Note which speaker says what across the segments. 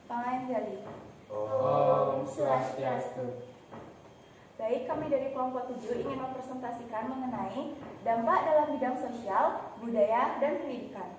Speaker 1: Panganjali.
Speaker 2: Om Swastiastu.
Speaker 1: Baik, kami dari kelompok 7 ingin mempresentasikan mengenai dampak dalam bidang sosial, budaya, dan pendidikan.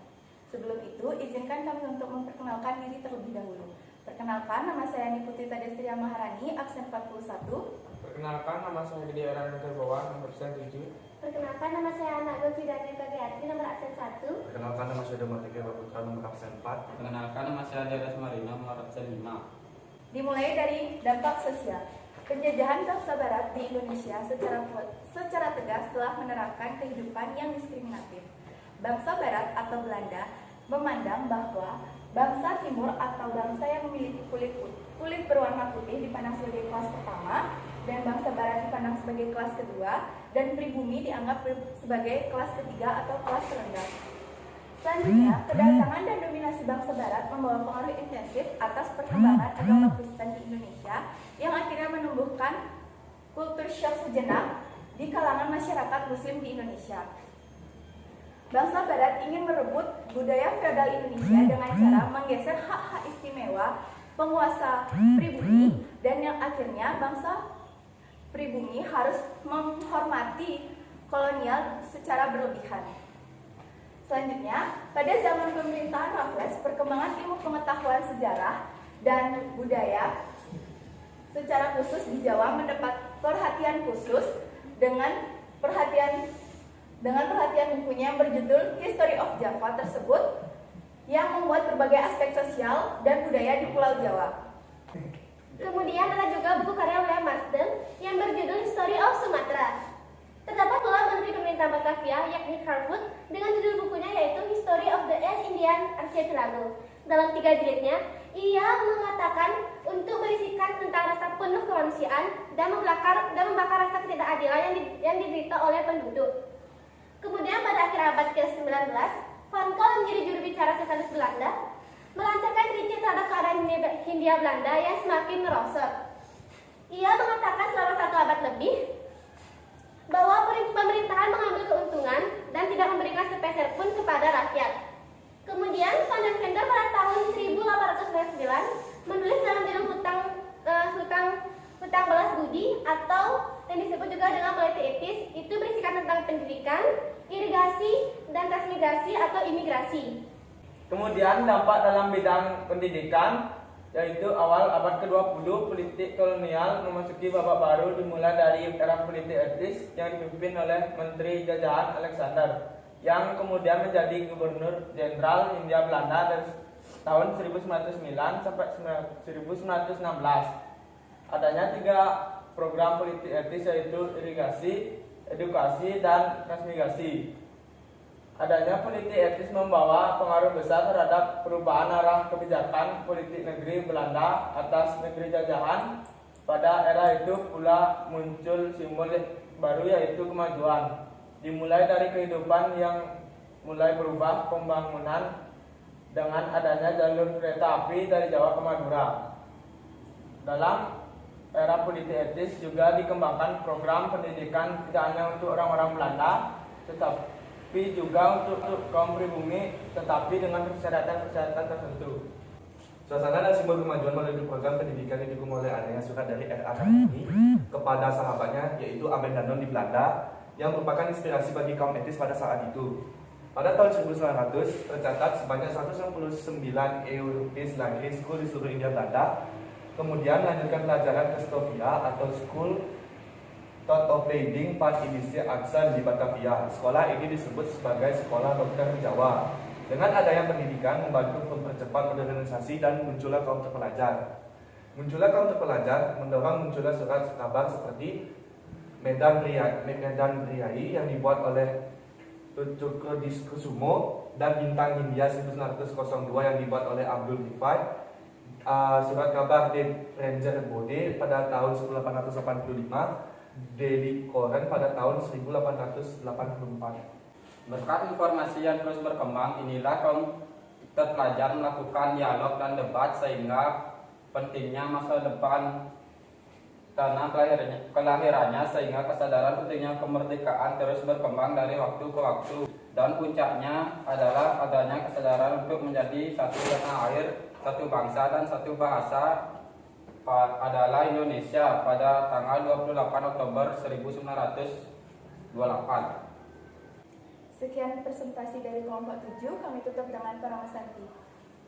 Speaker 1: Sebelum itu, izinkan kami untuk memperkenalkan diri terlebih dahulu. Perkenalkan, nama saya Niputita Destria Maharani, absen 41.
Speaker 2: Perkenalkan, nama saya Gede Orang Terbawa, nomor absen 7.
Speaker 3: Perkenalkan, nama saya Anak Gofidani Bagiatri, nomor absen 1.
Speaker 4: Perkenalkan, nama saya Domatika Baputra, nomor absen 4.
Speaker 5: Perkenalkan, nama saya Deras Marina, nomor absen 5.
Speaker 1: Dimulai dari dampak sosial. Penjajahan bangsa Barat di Indonesia secara tegas telah menerapkan kehidupan yang diskriminatif. Bangsa Barat atau Belanda memandang bahwa bangsa Timur atau bangsa yang memiliki kulit berwarna putih dipandang sebagai kelas pertama, dan bangsa Barat dipandang sebagai kelas kedua, dan pribumi dianggap sebagai kelas ketiga atau kelas terendah. Selanjutnya, kedatangan dan dominasi bangsa Barat membawa pengaruh intensif atas perkembangan agama Kristen di Indonesia yang akhirnya menumbuhkan kultur syok sejenak di kalangan masyarakat Muslim di Indonesia. Bangsa Barat ingin merebut budaya feodal Indonesia dengan cara menggeser hak-hak istimewa penguasa pribumi, dan yang akhirnya bangsa pribumi harus menghormati kolonial secara berlebihan. Selanjutnya, pada zaman pemerintahan Raffles, perkembangan ilmu pengetahuan sejarah dan budaya secara khusus di Jawa mendapat perhatian khusus dengan perhatian bukunya yang berjudul History of Java tersebut, yang membuat berbagai aspek sosial dan budaya di Pulau Jawa.
Speaker 3: Kemudian ada juga buku karya William Marsden yang berjudul History of Sumatra. Terdapat pula Menteri Pemerintahan Batavia, yakni Harwood, dengan judul bukunya yaitu History of the East Indian Archipelago. Dalam 3 jilidnya, ia mengatakan untuk berisikan tentang rasa penuh kemanusiaan dan membakar rasa ketidakadilan yang diderita oleh penduduk. Kemudian pada akhir abad ke-19, Van Kol menjadi juru bicara Sosialis Belanda, melancarkan kritik terhadap keadaan Hindia Belanda yang semakin merosot. Ia mengatakan selama 1 abad lebih bahwa pemerintahan mengambil keuntungan dan tidak memberikan sepeser pun kepada rakyat. Kemudian Van den Vendel pada tahun 1899 menulis dalam judul hutang balas budi, atau yang disebut juga dengan politik etis, itu berisikan tentang pendidikan, irigasi, dan transmigrasi atau imigrasi.
Speaker 2: Kemudian dampak dalam bidang pendidikan, yaitu awal abad ke-20, politik kolonial memasuki babak baru dimulai dari era politik etis yang dipimpin oleh Menteri Jajahan Alexander, yang kemudian menjadi Gubernur Jenderal Hindia Belanda dari tahun 1909 sampai 1916. Adanya 3 program politik etis, yaitu irigasi, edukasi, dan transmigrasi. Adanya politik etis membawa pengaruh besar terhadap perubahan arah kebijakan politik negeri Belanda atas negeri jajahan. Pada era itu pula muncul simbol baru, yaitu kemajuan. Dimulai dari kehidupan yang mulai berubah, pembangunan dengan adanya jalur kereta api dari Jawa ke Madura. Dalam era politik etis juga dikembangkan program pendidikan tidak hanya untuk orang-orang Belanda, tetapi juga untuk kaum pribumi, tetapi dengan persyaratan-persyaratan tertentu.
Speaker 4: Suasana dan simbol kemajuan melalui program pendidikan didukung oleh adanya surat dari R.A. Kartini kepada sahabatnya, yaitu Abed Danon di Belanda, yang merupakan inspirasi bagi kaum etis pada saat itu. Pada tahun 1900, tercatat sebanyak 199 Europees Language School di seluruh India Belanda, kemudian melanjutkan pelajaran ke Stovia atau School Tot Opleiding van Indische Artsen di Batavia. Sekolah ini disebut sebagai Sekolah Dokter Jawa. Dengan adanya pendidikan membantu mempercepat modernisasi dan munculnya kaum terpelajar. Munculnya kaum terpelajar mendorong munculnya surat kabar seperti Medan Priai yang dibuat oleh Tucukrodiskusumo dan Bintang Hindia 1902 yang dibuat oleh Abdul Rifai. Surat kabar de Ranger Bode pada tahun 1885, Daily Koran pada tahun 1884.
Speaker 5: Berkat informasi yang terus berkembang, inilah kaum terpelajar melakukan dialog dan debat sehingga pentingnya masa depan tanah kelahirannya, sehingga kesadaran pentingnya kemerdekaan terus berkembang dari waktu ke waktu. dan puncaknya adalah adanya kesadaran untuk menjadi satu tanah air, satu bangsa dan satu bahasa adalah Indonesia pada tanggal 28 Oktober 1928.
Speaker 1: Sekian presentasi dari kelompok 7, kami tutup dengan Parama Santi.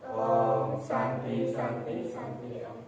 Speaker 3: Om Santi Santi Santi Om.